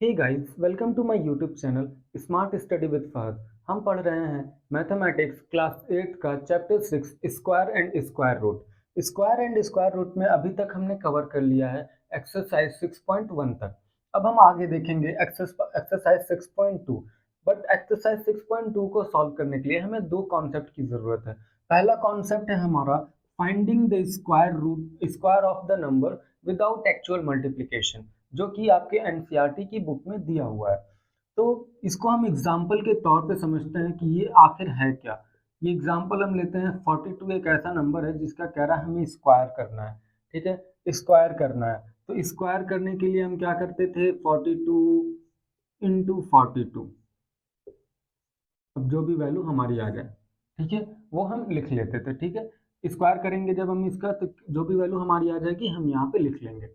Hey guys, welcome to my YouTube channel smart study with Fahad. हम पढ़ रहे हैं मैथमेटिक्स क्लास 8 का chapter 6 square and square root. Square and square root में अभी तक हमने कवर कर लिया है एक्सरसाइज 6.1 तक। अब हम आगे देखेंगे एक्सरसाइज 6.2। बट एक्सरसाइज 6.2 को सॉल्व करने के लिए हमें दो कॉन्सेप्ट की ज़रूरत है। पहला कॉन्सेप्ट है हमारा finding the square of the number without actual multiplication, जो कि आपके एनसीईआरटी की बुक में दिया हुआ है। तो इसको हम एग्जाम्पल के तौर पे समझते हैं कि ये आखिर है क्या। ये एग्जाम्पल हम लेते हैं 42 एक ऐसा नंबर है जिसका कह रहा है हमें स्क्वायर करना है। ठीक है, स्क्वायर करना है। तो स्क्वायर करने के लिए हम क्या करते थे, 42 इंटू 42। अब जो भी वैल्यू हमारी आ जाए, ठीक है, वो हम लिख लेते थे। ठीक है, स्क्वायर करेंगे जब हम इसका, तो जो भी वैल्यू हमारी आ जाएगी हम यहाँ पे लिख लेंगे।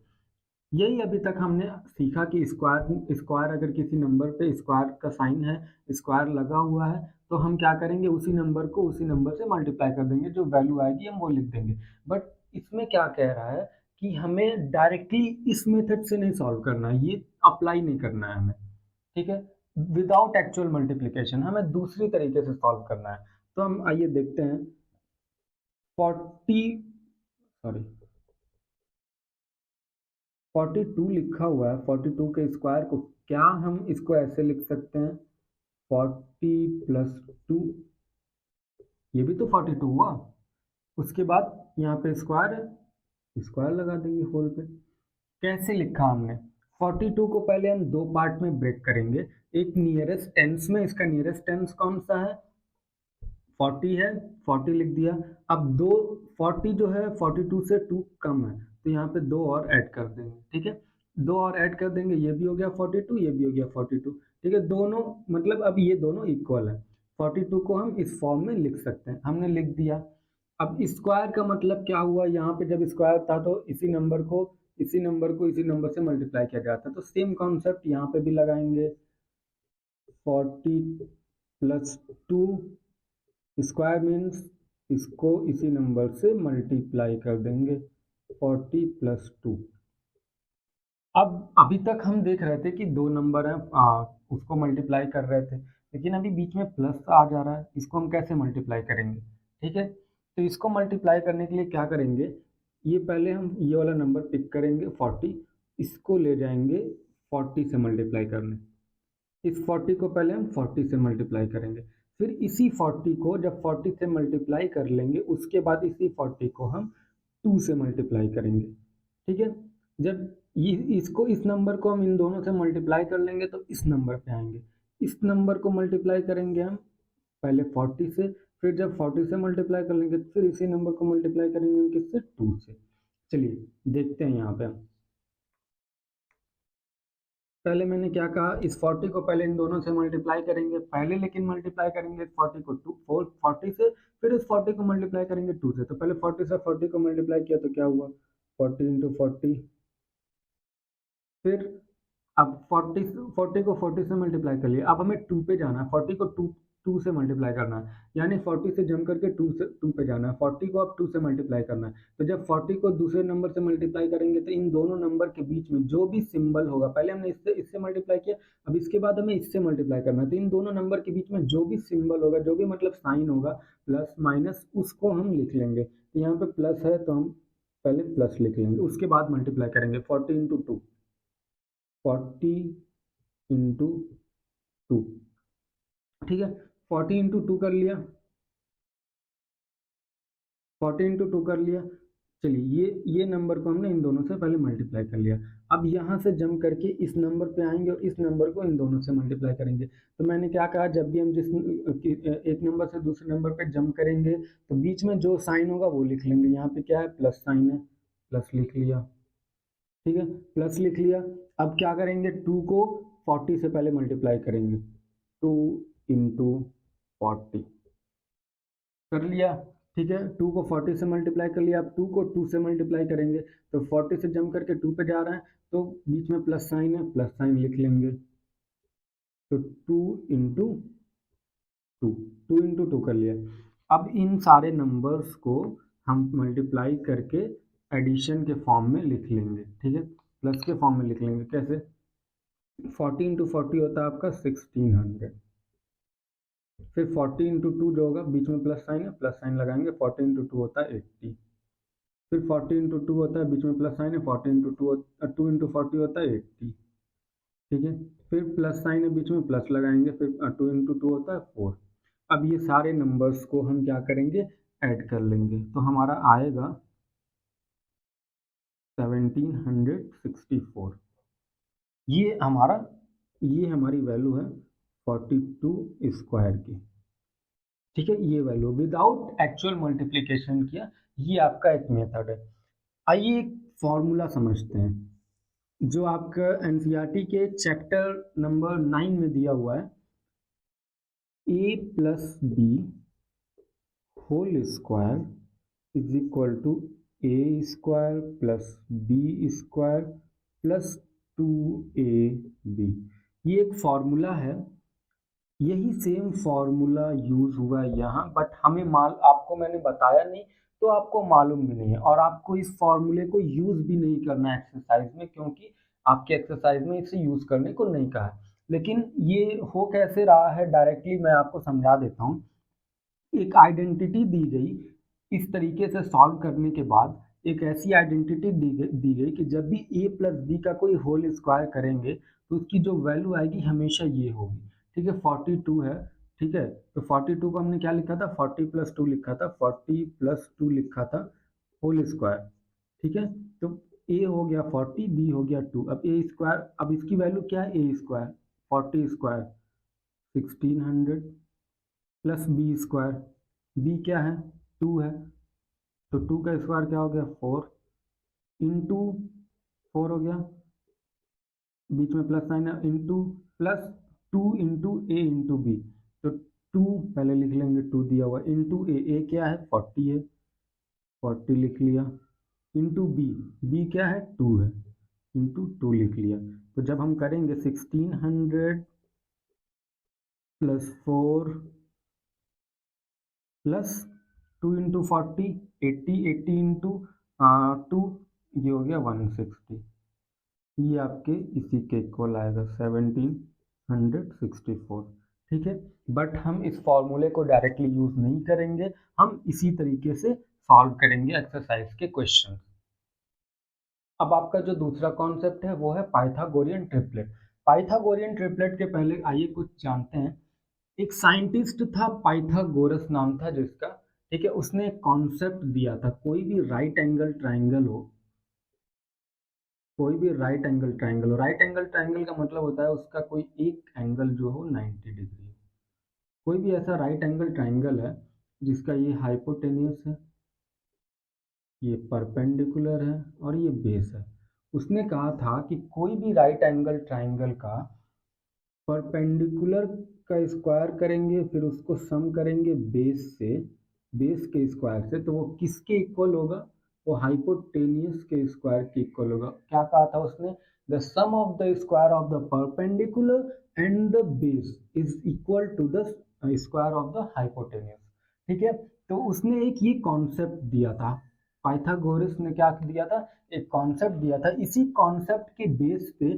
यही अभी तक हमने सीखा कि स्क्वायर स्क्वायर अगर किसी नंबर पे स्क्वायर का साइन है, स्क्वायर लगा हुआ है, तो हम क्या करेंगे, उसी नंबर को उसी नंबर से मल्टीप्लाई कर देंगे, जो वैल्यू आएगी हम वो लिख देंगे। बट इसमें क्या कह रहा है कि हमें डायरेक्टली इस मेथड से नहीं सॉल्व करना है, ये अप्लाई नहीं करना है हमें। ठीक है, विदाउट एक्चुअल मल्टीप्लिकेशन हमें दूसरी तरीके से सॉल्व करना है। तो हम आइए देखते हैं। 40 सॉरी 42 लिखा हुआ है, 42 के स्क्वायर को क्या हम इसको ऐसे लिख सकते हैं, 40 + 2। ये भी तो 42 हुआ। उसके बाद यहाँ पे स्क्वायर है, स्क्वायर लगा देंगे होल पे। कैसे लिखा हमने, 42 को पहले हम दो पार्ट में ब्रेक करेंगे। एक नियरेस्ट टेंस में, इसका नियरेस्ट टेंस कौन सा है, 40 है, 40 लिख दिया। अब दो, 40 जो है 42 से 2 कम है, तो यहाँ पे दो और ऐड कर देंगे। ठीक है, दो और ऐड कर देंगे, ये भी हो गया 42, ये भी हो गया 42। ठीक है, दोनों मतलब अब ये दोनों इक्वल है। 42 को हम इस फॉर्म में लिख सकते हैं, हमने लिख दिया। अब स्क्वायर का मतलब क्या हुआ, यहाँ पे जब स्क्वायर था तो इसी नंबर से मल्टीप्लाई किया जाता है। तो सेम कॉन्सेप्ट यहाँ पे भी लगाएंगे, 40 + 2 स्क्वायर मीन्स इसको इसी नंबर से मल्टीप्लाई कर देंगे, 40 + 2। अब अभी तक हम देख रहे थे कि दो नंबर हैं, उसको मल्टीप्लाई कर रहे थे, लेकिन अभी बीच में प्लस आ जा रहा है, इसको हम कैसे मल्टीप्लाई करेंगे। ठीक है, तो इसको मल्टीप्लाई करने के लिए क्या करेंगे, ये पहले हम ये वाला नंबर पिक करेंगे 40, इसको ले जाएंगे 40 से मल्टीप्लाई करने। इस 40 को पहले हम 40 से मल्टीप्लाई करेंगे, फिर इसी 40 को जब 40 से मल्टीप्लाई कर लेंगे, उसके बाद इसी 40 को हम 2 से मल्टीप्लाई करेंगे। ठीक है, जब ये इसको इस नंबर को हम इन दोनों से मल्टीप्लाई कर लेंगे तो इस नंबर पे आएंगे। इस नंबर को मल्टीप्लाई करेंगे हम पहले 40 से, फिर जब 40 से मल्टीप्लाई कर लेंगे तो फिर इसी नंबर को मल्टीप्लाई करेंगे हम किससे, 2 से। चलिए देखते हैं यहाँ पे। पहले मैंने क्या कहा, इस 40 को पहले इन दोनों से मल्टीप्लाई करेंगे पहले, लेकिन मल्टीप्लाई करेंगे इस 40 को 40 से, फिर इस 40 को मल्टीप्लाई करेंगे 2 से। तो पहले 40 से 40 को मल्टीप्लाई किया तो क्या हुआ, 40 × 40। फिर अब 40 को 40 से मल्टीप्लाई कर लिया, अब हमें 2 पे जाना है, 40 को 2 से मल्टीप्लाई करना है, यानी 40 से जम करके 2 पे जाना है, 40 को अब 2 से मल्टीप्लाई करना है। तो जब 40 को दूसरे नंबर से मल्टीप्लाई करेंगे तो इन दोनों नंबर के बीच में जो भी सिंबल होगा, पहले हमने इससे मल्टीप्लाई किया, अब इसके बाद हमें इससे मल्टीप्लाई करना है, तो इन दोनों नंबर के बीच में जो भी सिंबल होगा, जो भी मतलब साइन होगा, प्लस माइनस, उसको हम लिख लेंगे। तो यहाँ पे प्लस है तो हम पहले प्लस लिख लेंगे, उसके बाद मल्टीप्लाई करेंगे 40 × 2, 40 × 2। ठीक है, 40 × 2 कर लिया, 40 × 2 कर लिया। चलिए ये नंबर को हमने इन दोनों से पहले मल्टीप्लाई कर लिया। अब यहाँ से जम करके इस नंबर पे आएंगे और इस नंबर को इन दोनों से मल्टीप्लाई करेंगे। तो मैंने क्या कहा, जब भी हम एक नंबर से दूसरे नंबर पे जम करेंगे तो बीच में जो साइन होगा वो लिख लेंगे। यहाँ पे क्या है, प्लस साइन है, प्लस लिख लिया। ठीक है, प्लस लिख लिया। अब क्या करेंगे, 2 को 40 से पहले मल्टीप्लाई करेंगे, 2 × 40 कर लिया। ठीक है, 2 को 40 से मल्टीप्लाई कर लिया, अब 2 को 2 से मल्टीप्लाई करेंगे, तो 40 से जम करके 2 पे जा रहा है, तो बीच में प्लस साइन है, प्लस साइन लिख लेंगे। तो 2 × 2 कर लिया। अब इन सारे नंबर्स को हम मल्टीप्लाई करके एडिशन के फॉर्म में लिख लेंगे। ठीक है, प्लस के फॉर्म में लिख लेंगे, कैसे, 40 इंटू 40 होता है आपका 1600। फिर 40 इंटू टू जो होगा, बीच में प्लस साइन है, प्लस साइन लगाएंगे, 40 इंटू टू होता है 80। फिर 40 इंटू टू होता है, बीच में प्लस साइन है, 40 इंटू टू इंटू 40 होता है 80। ठीक है, फिर प्लस साइन है, बीच में प्लस लगाएंगे, फिर 2 इंटू टू होता है 4। अब ये सारे नंबर्स को हम क्या करेंगे, ऐड कर लेंगे, तो हमारा आएगा 1764। ये हमारी वैल्यू है 42 स्क्वायर की। ठीक है, ये वैल्यू विदाउट एक्चुअल मल्टीप्लिकेशन किया, ये आपका एक मेथड है। आइए एक फॉर्मूला समझते हैं जो आपका एनसीईआरटी के चैप्टर नंबर 9 में दिया हुआ है। A plus B whole square is equal to A square plus B square plus 2ab। ये एक फॉर्मूला है, यही सेम फॉर्मूला यूज हुआ है यहाँ, बट हमें आपको मैंने बताया नहीं, तो आपको मालूम भी नहीं है, और आपको इस फॉर्मूले को यूज भी नहीं करना है एक्सरसाइज में, क्योंकि आपके एक्सरसाइज में इसे यूज करने को नहीं कहा है। लेकिन ये हो कैसे रहा है, डायरेक्टली मैं आपको समझा देता हूँ। एक आइडेंटिटी दी गई, इस तरीके से सॉल्व करने के बाद एक ऐसी आइडेंटिटी दी गई कि जब भी ए प्लस बी का कोई होल स्क्वायर करेंगे तो उसकी जो वैल्यू आएगी हमेशा ये होगी। ठीक है, 42 है। ठीक है, तो 42 को हमने क्या लिखा था, 40 प्लस 2 लिखा था, 40 प्लस 2 लिखा था होल स्क्वायर। ठीक है, तो ए हो गया 40, बी हो गया 2, अब ए स्क्वायर, अब इसकी वैल्यू क्या है, A square 40 square 1600 plus B square, B क्या है, 2 है, तो 2 का स्क्वायर क्या हो गया, 4 इंटू 4 हो गया, बीच में प्लस साइन है, इंटू प्लस 2 इंटू ए इंटू बी, तो 2 पहले लिख लेंगे, 2 दिया हुआ, इंटू ए क्या है 40 है, 40 लिख लिया, इंटू बी, बी क्या है 2 है, इंटू 2 लिख लिया। तो जब हम करेंगे 1600 प्लस 4 प्लस 2 इंटू 40, 80, 80 इंटू 2, ये हो गया 160। ये आपके इसी के इक्वल आएगा 1764। ठीक है, बट हम इस फॉर्मूले को डायरेक्टली यूज नहीं करेंगे, हम इसी तरीके से सॉल्व करेंगे एक्सरसाइज के क्वेश्चन। अब आपका जो दूसरा कॉन्सेप्ट है वो है पाइथागोरियन ट्रिपलेट। पाइथागोरियन ट्रिपलेट के पहले आइए कुछ जानते हैं। एक साइंटिस्ट था, पाइथागोरस नाम था जिसका। ठीक है, उसने एक कॉन्सेप्ट दिया था, कोई भी राइट एंगल ट्राइंगल हो, कोई भी राइट एंगल ट्राइंगल हो, राइट एंगल ट्राइंगल का मतलब होता है उसका कोई एक एंगल जो हो 90 डिग्री। कोई भी ऐसा राइट एंगल ट्राइंगल है जिसका ये हाइपोटेन्यूस है, ये परपेंडिकुलर है और ये बेस है। उसने कहा था कि कोई भी राइट एंगल ट्राइंगल का परपेंडिकुलर का स्क्वायर करेंगे, फिर उसको सम करेंगे बेस से, बेस के स्क्वायर से, तो वो किसके इक्वल होगा, वो हाइपोटेनियस के स्क्वायर के इक्वल होगा। क्या कहा था उसने, the sum of the square of the perpendicular and the base is equal to the square of the hypotenuse. ठीक है, तो उसने एक ये कॉन्सेप्ट दिया था, पाइथागोरस ने क्या दिया था, एक कॉन्सेप्ट दिया था। इसी कॉन्सेप्ट के बेस पे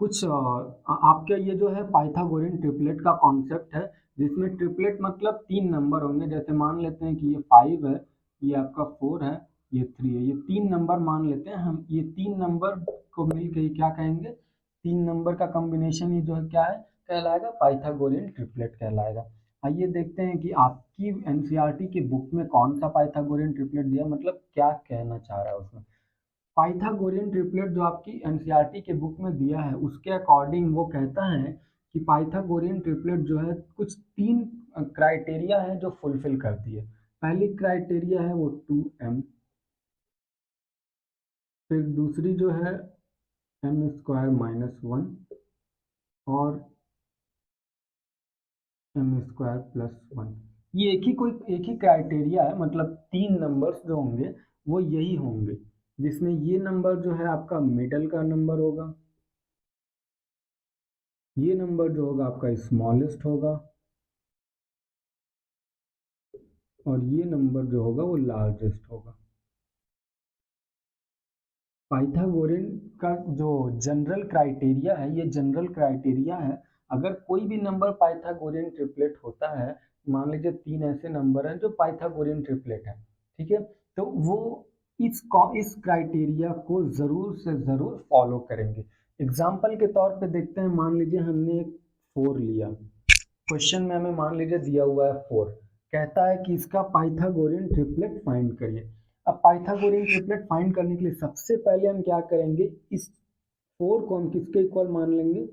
कुछ आपके ये जो है पाइथागोरियन ट्रिपलेट का कॉन्सेप्ट है, जिसमें ट्रिपलेट मतलब 3 नंबर होंगे। जैसे मान लेते हैं कि ये 5 है, ये आपका 4 है, ये 3 है, ये 3 नंबर मान लेते हैं हम। ये 3 नंबर को मिल के क्या कहेंगे, 3 नंबर का कॉम्बिनेशन ही जो है क्या है, कहलाएगा पाइथागोरियन ट्रिपलेट कहलाएगा। आइए देखते हैं कि आपकी एनसीईआरटी की बुक में कौन सा पाइथागोरियन ट्रिपलेट दिया, मतलब क्या कहना चाह रहा है उसमें। पाइथागोरियन ट्रिपलेट जो आपकी एनसीईआरटी के बुक में दिया है, उसके अकॉर्डिंग वो कहता है कि पाइथागोरियन ट्रिपलेट जो है कुछ 3 क्राइटेरिया है जो फुलफिल करती है। पहली क्राइटेरिया है वो 2m, फिर दूसरी जो है m स्क्वायर माइनस 1 और m स्क्वायर प्लस 1। ये एक ही क्राइटेरिया है, मतलब 3 नंबर्स जो होंगे वो यही होंगे, जिसमें ये नंबर जो है आपका मिडल का नंबर होगा, ये नंबर जो होगा आपका स्मॉलेस्ट होगा, और ये नंबर जो होगा वो लार्जेस्ट होगा। पाइथागोरन का जो जनरल क्राइटेरिया है, ये जनरल क्राइटेरिया है। अगर कोई भी नंबर पाइथागोरन ट्रिपलेट होता है, मान लीजिए 3 ऐसे नंबर हैं जो पाइथागोरन ट्रिपलेट है, ठीक है, तो वो इस क्राइटेरिया को ज़रूर से ज़रूर फॉलो करेंगे। एग्जाम्पल के तौर पे देखते हैं, मान लीजिए हमने एक 4 लिया, क्वेश्चन में हमें मान लीजिए दिया हुआ है 4, कहता है कि इसका पाइथागोरन ट्रिपलेट फाइंड करिए। अब पाइथागोरन ट्रिपलेट फाइंड करने के लिए सबसे पहले हम क्या करेंगे, इस 4 को हम किसके इक्वल मान लेंगे,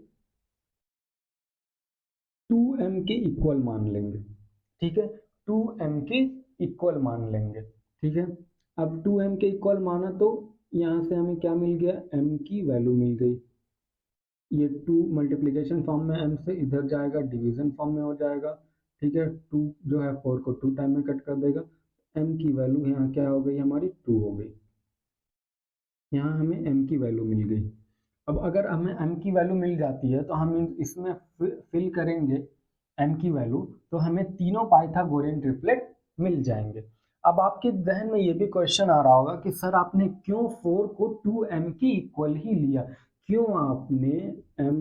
2m के इक्वल मान लेंगे, ठीक है, 2m के इक्वल मान लेंगे, ठीक है। अब 2m के इक्वल माना तो यहाँ से हमें क्या मिल गया, m की वैल्यू मिल गई। ये 2 मल्टीप्लिकेशन फॉर्म में m से इधर जाएगा, डिवीजन फॉर्म में हो जाएगा, ठीक है। 2 जो है 4 को 2 टाइम में कट कर देगा, m की वैल्यू यहाँ क्या हो गई, हमारी 2 हो गई। यहाँ हमें m की वैल्यू मिल गई। अब अगर हमें m की वैल्यू मिल जाती है तो हम इसमें फिल करेंगे m की वैल्यू, तो हमें तीनों पाइथागोरन ट्रिपलेट मिल जाएंगे। अब आपके जहन में ये भी क्वेश्चन आ रहा होगा कि सर आपने क्यों 4 को 2m के इक्वल ही लिया, क्यों आपने m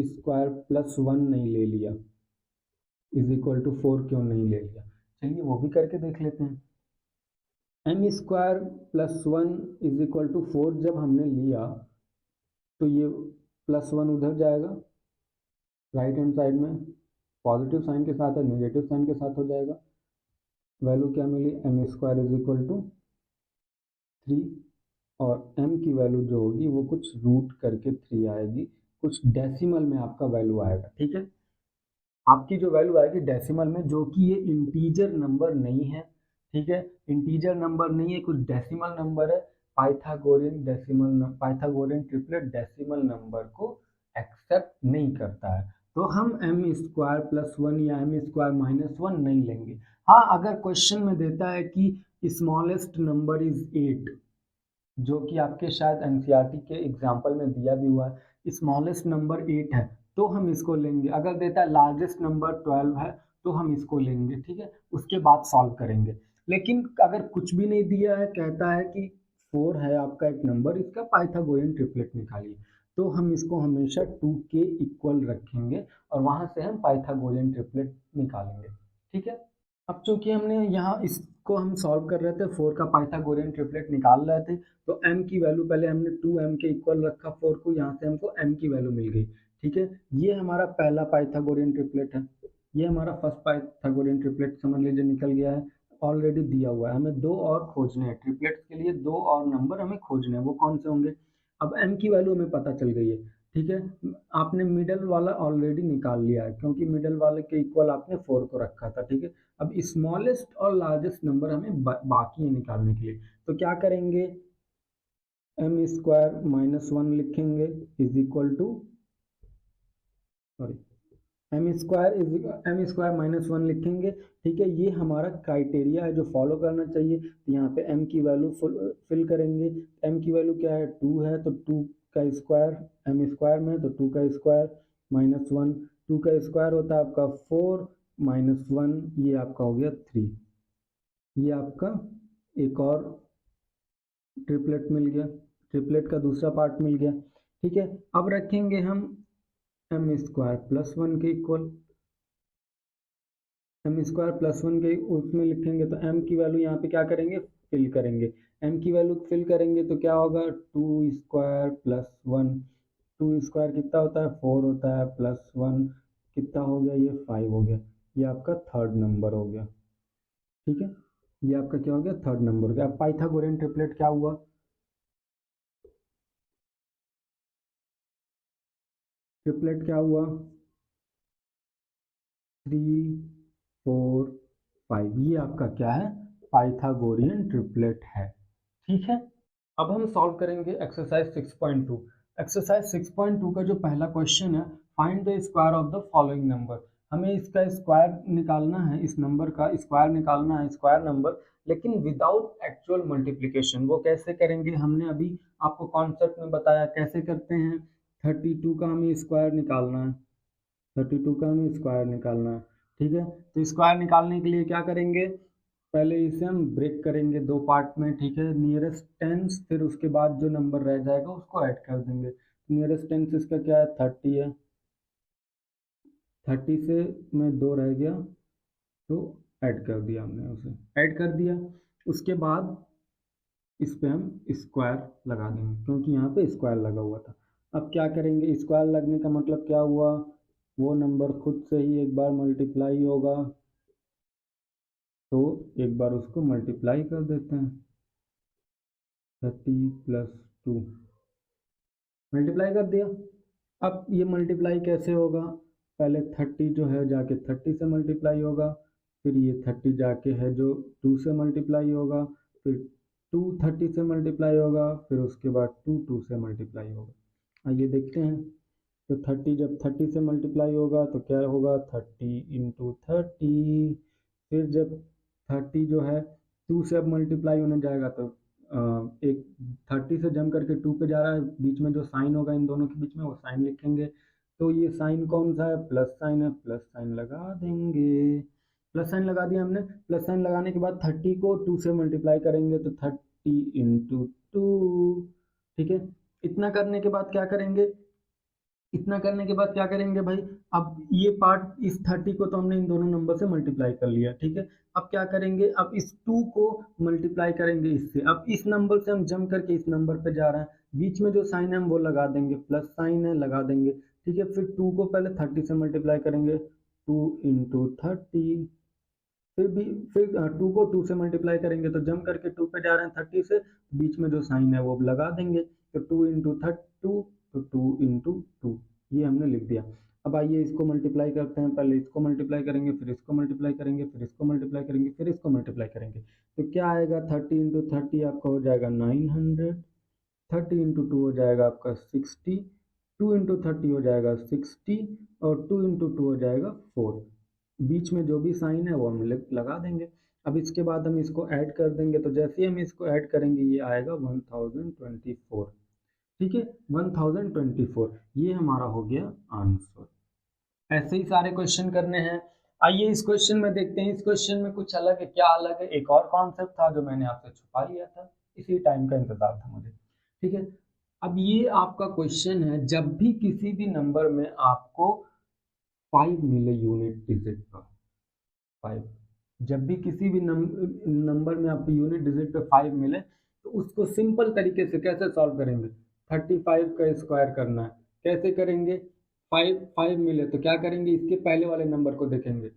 स्क्वायर प्लस 1 नहीं ले लिया, इज इक्वल टू 4 क्यों नहीं ले लिया। चलिए वो भी करके देख लेते हैं। m square plus 1 is equal to 4 जब हमने लिया तो ये प्लस 1 उधर जाएगा, राइट हैंड साइड में पॉजिटिव साइन के साथ है, नेगेटिव साइन के साथ हो जाएगा। वैल्यू क्या मिली, M square is equal to 3, और m की वैल्यू जो होगी वो कुछ रूट करके 3 आएगी, कुछ डेसिमल में आपका वैल्यू आएगा, ठीक है। आपकी जो वैल्यू आएगी डेसिमल में, जो कि ये इंटीजर नंबर नहीं है, ठीक है, इंटीजर नंबर नहीं है, कुछ डेसिमल नंबर है। पाइथागोरन ट्रिपलेट डेसिमल नंबर को एक्सेप्ट नहीं करता है, तो हम एम स्क्वायर प्लस 1 या एम स्क्वायर माइनस 1 नहीं लेंगे। हाँ, अगर क्वेश्चन में देता है कि स्मॉलेस्ट नंबर इज 8, जो कि आपके शायद एनसीईआरटी के एग्जाम्पल में दिया भी हुआ है, स्मॉलेस्ट नंबर 8 है तो हम इसको लेंगे। अगर देता है लार्जेस्ट नंबर 12 है तो हम इसको लेंगे, ठीक है, उसके बाद सॉल्व करेंगे। लेकिन अगर कुछ भी नहीं दिया है, कहता है कि 4 है आपका एक नंबर, इसका पाइथागोरन ट्रिपलेट निकालिए, तो हम इसको हमेशा 2 के इक्वल रखेंगे और वहां से हम पाइथागोरन ट्रिपलेट निकालेंगे, ठीक है। अब चूंकि हमने यहाँ इसको हम सॉल्व कर रहे थे, 4 का पाइथागोरन ट्रिपलेट निकाल रहे थे, तो m की वैल्यू पहले हमने 2m के इक्वल रखा 4 को, यहाँ से हमको m की वैल्यू मिल गई, ठीक है। ये हमारा पहला पाइथागोरन ट्रिपलेट है, ये हमारा फर्स्ट पाइथागोरन ट्रिपलेट समझ लीजिए निकल गया है, ऑलरेडी दिया हुआ है। हमें 2 और खोजने हैं, ट्रिपलेट्स के लिए 2 और नंबर हमें खोजने हैं, वो कौन से होंगे। अब m की वैल्यू हमें पता चल गई है, ठीक है। आपने मिडल वाला ऑलरेडी निकाल लिया है, क्योंकि मिडल वाले के इक्वल आपने 4 को रखा था, ठीक है। अब स्मॉलेस्ट और लार्जेस्ट नंबर हमें बाकी है निकालने के लिए, तो क्या करेंगे, एम स्क्वायर माइनस 1 लिखेंगे is equal to, sorry, M square minus 1 लिखेंगे, ठीक है। ये हमारा क्राइटेरिया है जो फॉलो करना चाहिए। तो यहाँ पे m की वैल्यू फिल करेंगे, m की वैल्यू क्या है, 2 है, तो 2 का स्क्वायर, m स्क्वायर में तो 2 का स्क्वायर माइनस 1, 2 का स्क्वायर होता है आपका 4 माइनस 1, ये आपका हो गया 3। ये आपका एक और ट्रिपलेट मिल गया, ट्रिपलेट का दूसरा पार्ट मिल गया, ठीक है। अब रखेंगे हम एम स्क्वायर प्लस 1 के इक्वल, एम स्क्वायर प्लस 1 के उसमें लिखेंगे, तो m की वैल्यू यहाँ पे क्या करेंगे, फिल करेंगे। m की वैल्यू फिल करेंगे तो क्या होगा, 2 स्क्वायर प्लस 1, 2 स्क्वायर कितना होता है, 4 होता है, प्लस 1 कितना हो गया, ये 5 हो गया, ये आपका थर्ड नंबर हो गया, ठीक है। ये आपका क्या हो गया, थर्ड नंबर हो गया। अब पाइथागोरन ट्रिपलेट क्या हुआ, ट्रिपलेट क्या हुआ, 3 4 5, ये आपका क्या है, पाइथागोरियन ट्रिपलेट है, ठीक है। अब हम सॉल्व करेंगे एक्सरसाइज 6.2। एक्सरसाइज 6.2 का जो पहला क्वेश्चन है, find the square of the following number. हमें इसका स्क्वायर निकालना है, इस नंबर का स्क्वायर निकालना है, स्क्वायर नंबर, लेकिन विदाउट एक्चुअल मल्टीप्लिकेशन। वो कैसे करेंगे, हमने अभी आपको कॉन्सेप्ट में बताया कैसे करते हैं। 32 का हमें स्क्वायर निकालना है, 32 का हमें स्क्वायर निकालना है, ठीक है। तो स्क्वायर निकालने के लिए क्या करेंगे, पहले इसे हम ब्रेक करेंगे दो पार्ट में, ठीक है। नियरेस्ट टेंस, फिर उसके बाद जो नंबर रह जाएगा उसको ऐड कर देंगे। नियरेस्ट टेंस इसका क्या है, 30 है। 30 से में 2 रह गया तो ऐड कर दिया हमने, उसे ऐड कर दिया। उसके बाद इस पे हम स्क्वायर लगा देंगे क्योंकि यहाँ पे स्क्वायर लगा हुआ था। अब क्या करेंगे, स्क्वायर लगने का मतलब क्या हुआ, वो नंबर खुद से ही एक बार मल्टीप्लाई होगा, तो एक बार उसको मल्टीप्लाई कर देते हैं। 30 + 2 मल्टीप्लाई कर दिया। अब ये मल्टीप्लाई कैसे होगा, पहले 30 जो है जाके 30 से मल्टीप्लाई होगा, फिर ये 30 जाके है जो 2 से मल्टीप्लाई होगा, फिर 2 30 से मल्टीप्लाई होगा, फिर उसके बाद 2 2 से मल्टीप्लाई होगा। आइए देखते हैं। तो 30 जब 30 से मल्टीप्लाई होगा तो क्या होगा, 30 × 30। फिर जब 30 जो है 2 से अब मल्टीप्लाई होने जाएगा तो एक 30 से जम करके 2 पे जा रहा है, बीच में जो साइन होगा इन दोनों के बीच में वो साइन लिखेंगे। तो ये साइन कौन सा है, प्लस साइन है, प्लस साइन लगा देंगे। प्लस साइन लगा दिया हमने। प्लस साइन लगाने के बाद 30 को 2 से मल्टीप्लाई करेंगे तो 30 × 2, ठीक है। इतना करने के बाद क्या करेंगे, इतना करने के बाद क्या करेंगे भाई, अब ये पार्ट इस 30 को तो हमने इन दोनों नंबर से मल्टीप्लाई कर लिया, ठीक है। अब क्या करेंगे, अब इस 2 को मल्टीप्लाई करेंगे इससे। अब इस नंबर से हम जम करके इस नंबर पे जा रहे हैं, बीच में जो साइन है हम वो लगा देंगे, प्लस साइन है लगा देंगे, ठीक है। फिर 2 को पहले 30 से मल्टीप्लाई करेंगे, 2 × 30। फिर भी फिर 2 को 2 से मल्टीप्लाई करेंगे तो जम करके 2 पे जा रहे हैं 30 से, बीच में जो साइन है वो लगा देंगे। तो 2 × 2 तो 2 × 2 ये हमने लिख दिया। अब आइए इसको मल्टीप्लाई करते हैं, पहले इसको मल्टीप्लाई करेंगे, फिर इसको मल्टीप्लाई करेंगे, फिर इसको मल्टीप्लाई करेंगे, फिर इसको मल्टीप्लाई करेंगे। तो क्या आएगा, 30 × 30 आपका हो जाएगा 900, 30 × 2 हो जाएगा आपका 60, 2 × 30 हो जाएगा 60 और 2 × 2 हो जाएगा 4। बीच में जो भी साइन है वो हम लगा देंगे। अब इसके बाद हम इसको ऐड कर देंगे, तो जैसे ही हम इसको ऐड करेंगे ये आएगा 1024, ठीक है। 1024 ये हमारा हो गया आंसर। ऐसे ही सारे क्वेश्चन करने हैं। आइए इस क्वेश्चन में देखते हैं, इस क्वेश्चन में कुछ अलग है। क्या अलग है, एक और कॉन्सेप्ट था जो मैंने आपसे छुपा लिया था, इसी टाइम का इंतजार था मुझे, ठीक है। अब ये आपका क्वेश्चन है, जब भी किसी भी नंबर में आपको 5 मिले यूनिट डिजिट पर, 5, जब भी किसी भी नंबर में आपको यूनिट डिजिट पे 5 मिले तो उसको सिंपल तरीके से कैसे सॉल्व करेंगे, 35 का स्क्वायर करना है। कैसे करेंगे, 5 मिले तो क्या करेंगे, इसके पहले वाले नंबर को देखेंगे,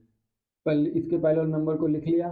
पहले इसके पहले वाले नंबर को लिख लिया,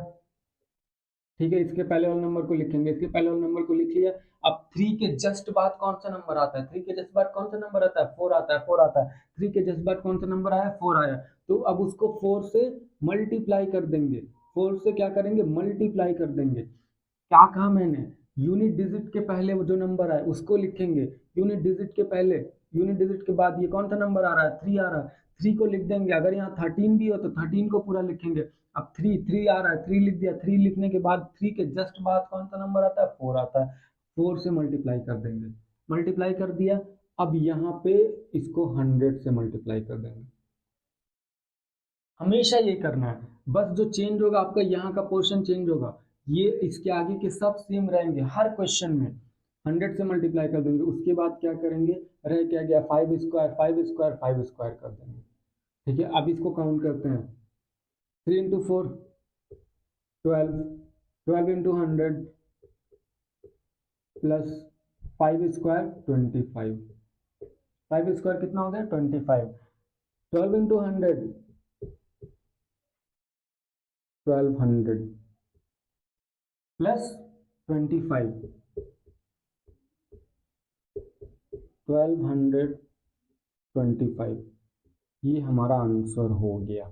ठीक है। इसके पहले वाले नंबर को लिखेंगे, इसके पहले वाले नंबर को लिख लिया। अब 3 के जस्ट बाद कौन सा नंबर आता है, 3 के जस्ट बाद कौन सा नंबर आता है, 4 आता है, 4 आता है। 3 के जस्ट बाद कौन सा नंबर आया, 4 आया। तो अब उसको 4 से मल्टीप्लाई कर देंगे, 4 से क्या करेंगे, मल्टीप्लाई कर देंगे। क्या कहा मैंने, यूनिट डिजिट के पहले वो जो नंबर आए उसको लिखेंगे, यूनिट डिजिट के पहले, यूनिट डिजिट के बाद ये कौन सा नंबर आ रहा है, 3 आ रहा है, 3 को लिख देंगे। अगर यहाँ 13 भी हो तो 13 को पूरा लिखेंगे। अब 3 आ रहा है, 3 लिख दिया। 3 लिखने के बाद 3 के जस्ट बाद कौन सा नंबर आता है, 4 आता है। 4 से मल्टीप्लाई कर देंगे, मल्टीप्लाई कर दिया। अब यहाँ पे इसको 100 से मल्टीप्लाई कर देंगे। हमेशा ये करना है, बस जो चेंज होगा आपका यहाँ का पोर्शन चेंज होगा, ये इसके आगे के सब सेम रहेंगे हर क्वेश्चन में। 100 से मल्टीप्लाई कर देंगे, उसके बाद क्या करेंगे, रह क्या गया, 5 स्क्वायर, 5 स्क्वायर, 5 स्क्वायर कर देंगे, ठीक है। अब इसको काउंट करते हैं, 3 × 4 12, 12 × 100 प्लस 5 स्क्वायर 25, 5 स्क्वायर कितना हो गया 25, 12 × 100 1200 प्लस 25, 1225, ये हमारा आंसर हो गया।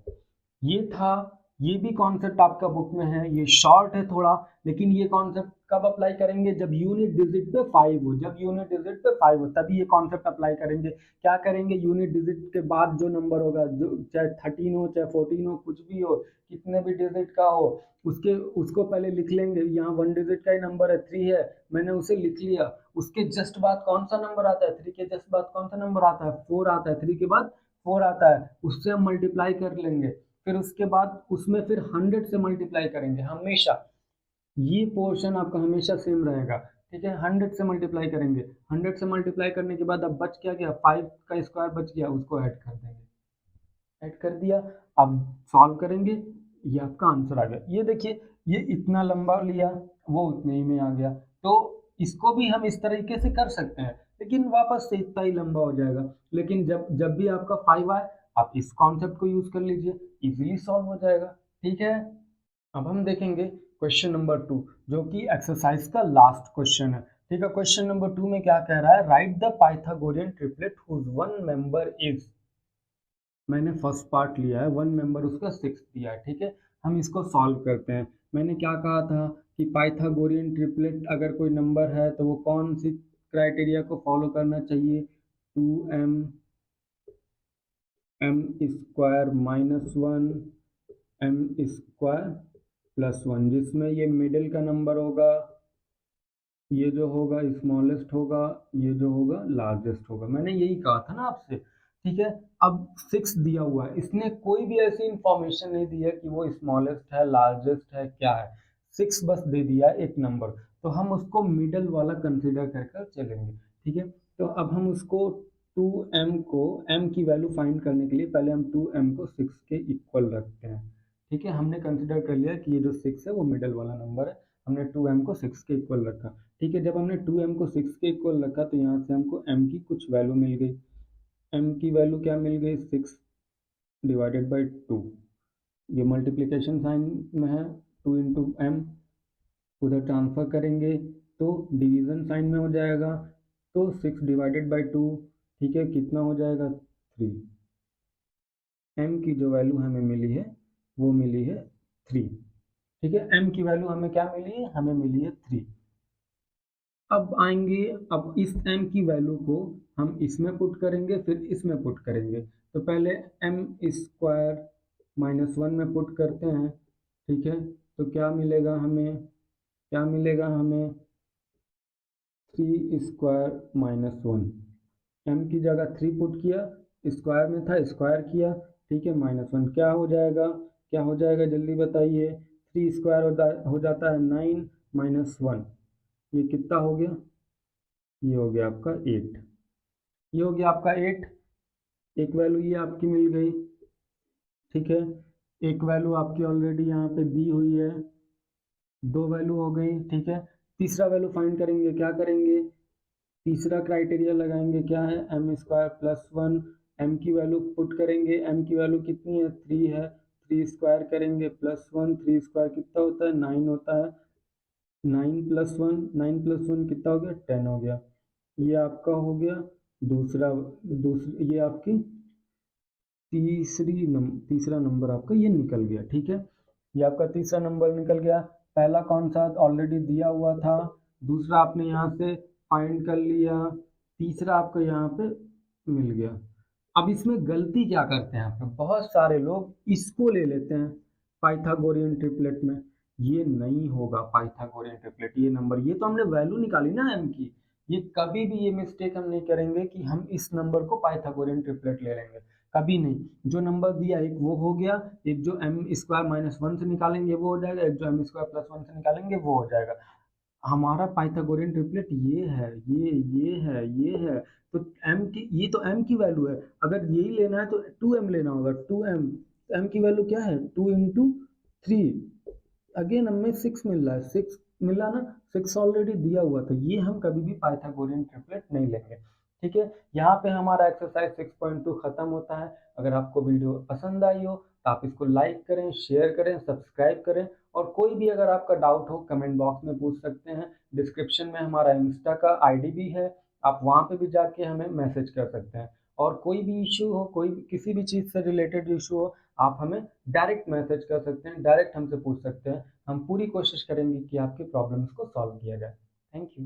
ये था, ये भी कॉन्सेप्ट आपका बुक में है, ये शॉर्ट है थोड़ा, लेकिन ये कॉन्सेप्ट कब अप्लाई करेंगे, जब यूनिट डिजिट पे 5 हो, जब यूनिट डिजिट पे 5 हो तभी ये कॉन्सेप्ट अप्लाई करेंगे। क्या करेंगे, यूनिट डिजिट के बाद जो नंबर होगा, जो चाहे 13 हो चाहे 14 हो, कुछ भी हो, कितने भी डिजिट का हो, उसको पहले लिख लेंगे। यहाँ 1 डिजिट का ही नंबर है, 3 है, मैंने उसे लिख लिया। उसके जस्ट बाद कौन सा नंबर आता है, 3 के जस्ट बाद कौन सा नंबर आता है, 4 आता है। 3 के बाद 4 आता है, उससे हम मल्टीप्लाई कर लेंगे। फिर उसके बाद उसमें फिर 100 से मल्टीप्लाई करेंगे हमेशा, ये पोर्शन आपका हमेशा सेम रहेगा, ठीक है। 100 से मल्टीप्लाई करेंगे, 100 से मल्टीप्लाई करने के बाद अब बच क्या गया, 5 का स्क्वायर बच गया, उसको ऐड कर देंगे, ऐड कर दिया। अब सॉल्व करेंगे, ये आपका आंसर आ गया। ये देखिए, ये इतना लंबा लिया, वो उतने ही में आ गया। तो इसको भी हम इस तरीके से कर सकते हैं, लेकिन वापस से इतना ही लंबा हो जाएगा। लेकिन जब जब भी आपका 5 आए, आप इस कॉन्सेप्ट को यूज कर लीजिए, इजीली सॉल्व हो जाएगा, ठीक है। अब हम देखेंगे क्वेश्चन नंबर 2, जो कि एक्सरसाइज का लास्ट क्वेश्चन है, ठीक है। क्वेश्चन नंबर 2 में क्या कह रहा है, write the Pythagorean triplet whose one member is, मैंने फर्स्ट पार्ट लिया है, वन मेंबर उसका 6 दिया है, ठीक है। हम इसको सॉल्व करते हैं। मैंने क्या कहा था कि पाइथागोरियन ट्रिपलेट अगर कोई नंबर है तो वो कौन सी क्राइटेरिया को फॉलो करना चाहिए, 2m m square minus 1 m square plus 1, जिसमें ये मिडिल का नंबर होगा, ये जो होगा स्मॉलेस्ट होगा, ये जो होगा लार्जेस्ट होगा। मैंने यही कहा था ना आपसे, ठीक है। अब 6 दिया हुआ है, इसने कोई भी ऐसी इंफॉर्मेशन नहीं दी है कि वो स्मॉलेस्ट है, लार्जेस्ट है, क्या है, 6 बस दे दिया है एक नंबर, तो हम उसको मिडल वाला कंसिडर कर कर चलेंगे, ठीक है। तो अब हम उसको 2m को, m की वैल्यू फाइंड करने के लिए पहले हम 2m को 6 के इक्वल रखते हैं, ठीक है। हमने कंसिडर कर लिया कि ये जो 6 है वो मिडल वाला नंबर है, हमने 2m को 6 के इक्वल रखा, ठीक है। जब हमने 2m को 6 के इक्वल रखा तो यहाँ से हमको m की कुछ वैल्यू मिल गई। m की वैल्यू क्या मिल गई, 6 डिवाइडेड बाई 2, ये मल्टीप्लिकेशन साइन में है, 2 इंटू एम, उधर ट्रांसफर करेंगे तो डिवीजन साइन में हो जाएगा, तो 6 डिवाइडेड बाई 2, ठीक है, कितना हो जाएगा, 3। m की जो वैल्यू हमें मिली है वो मिली है 3, ठीक है। m की वैल्यू हमें क्या मिली है, हमें मिली है 3। अब आएंगे, अब इस m की वैल्यू को हम इसमें पुट करेंगे, फिर इसमें पुट करेंगे। तो पहले m स्क्वायर माइनस 1 में पुट करते हैं, ठीक है। तो क्या मिलेगा हमें, क्या मिलेगा हमें, 3 स्क्वायर माइनस 1, m की जगह 3 पुट किया, स्क्वायर में था स्क्वायर किया, ठीक है, माइनस 1 क्या हो जाएगा, क्या हो जाएगा जल्दी बताइए, 3 स्क्वायर हो जाता है 9 माइनस 1, ये कितना हो गया, ये हो गया आपका 8, ये हो गया आपका 8, एक वैल्यू ये आपकी मिल गई, ठीक है। एक वैल्यू आपकी ऑलरेडी यहाँ पे दी हुई है, दो वैल्यू हो गई, ठीक है। तीसरा वैल्यू फाइंड करेंगे, क्या करेंगे, तीसरा क्राइटेरिया लगाएंगे, क्या है, m स्क्वायर प्लस 1, m की वैल्यू पुट करेंगे, m की वैल्यू कितनी है, 3 है, 3 स्क्वायर करेंगे प्लस 1, 3 स्क्वायर कितना होता है, 9 होता है, 9 प्लस 1, 9 प्लस 1 कितना हो गया, 10 हो गया। ये आपका हो गया दूसरी, ये आपकी तीसरा नंबर आपका ये निकल गया, ठीक है। ये आपका तीसरा नंबर निकल गया। पहला कौन सा ऑलरेडी दिया हुआ था, दूसरा आपने यहाँ से फाइंड कर लिया, तीसरा आपको यहाँ पे मिल गया। अब इसमें गलती क्या करते हैं, आप बहुत सारे लोग इसको ले लेते हैं पाइथागोरियन ट्रिपलेट में, ये नहीं होगा पाइथागोरियन ट्रिपलेट, ये नंबर, ये तो हमने वैल्यू निकाली ना m की, ये कभी भी ये मिस्टेक हम नहीं करेंगे कि हम इस नंबर को पाइथागोरियन ट्रिपलेट ले लेंगे, कभी नहीं। जो नंबर दिया एक वो हो गया, एक जो m स्क्वायर माइनस 1 से निकालेंगे वो हो जाएगा, एक जो m स्क्वायर प्लस 1 से निकालेंगे वो हो जाएगा। हमारा पाइथागोरियन ट्रिपलेट ये है, ये है, ये है, तो m की, ये तो m की वैल्यू है, अगर यही लेना है तो 2m लेना होगा, 2m, तो m की वैल्यू क्या है, 2 इंटू 3, अगेन हमें 6 मिल रहा है, 6 मिला ना, 6 ऑलरेडी दिया हुआ था, ये हम कभी भी पाइथागोरियन ट्रिपलेट नहीं लेंगे, ठीक है। यहाँ पे हमारा एक्सरसाइज 6.2 खत्म होता है। अगर आपको वीडियो पसंद आई हो तो आप इसको लाइक करें, शेयर करें, सब्सक्राइब करें, और कोई भी अगर आपका डाउट हो कमेंट बॉक्स में पूछ सकते हैं। डिस्क्रिप्शन में हमारा इंस्टा का आईडी भी है, आप वहाँ पे भी जाके हमें मैसेज कर सकते हैं। और कोई भी इशू हो, कोई भी किसी भी चीज़ से रिलेटेड इशू हो, आप हमें डायरेक्ट मैसेज कर सकते हैं, डायरेक्ट हमसे पूछ सकते हैं। हम पूरी कोशिश करेंगे कि आपकी प्रॉब्लम्स को सॉल्व किया जाए। Thank you.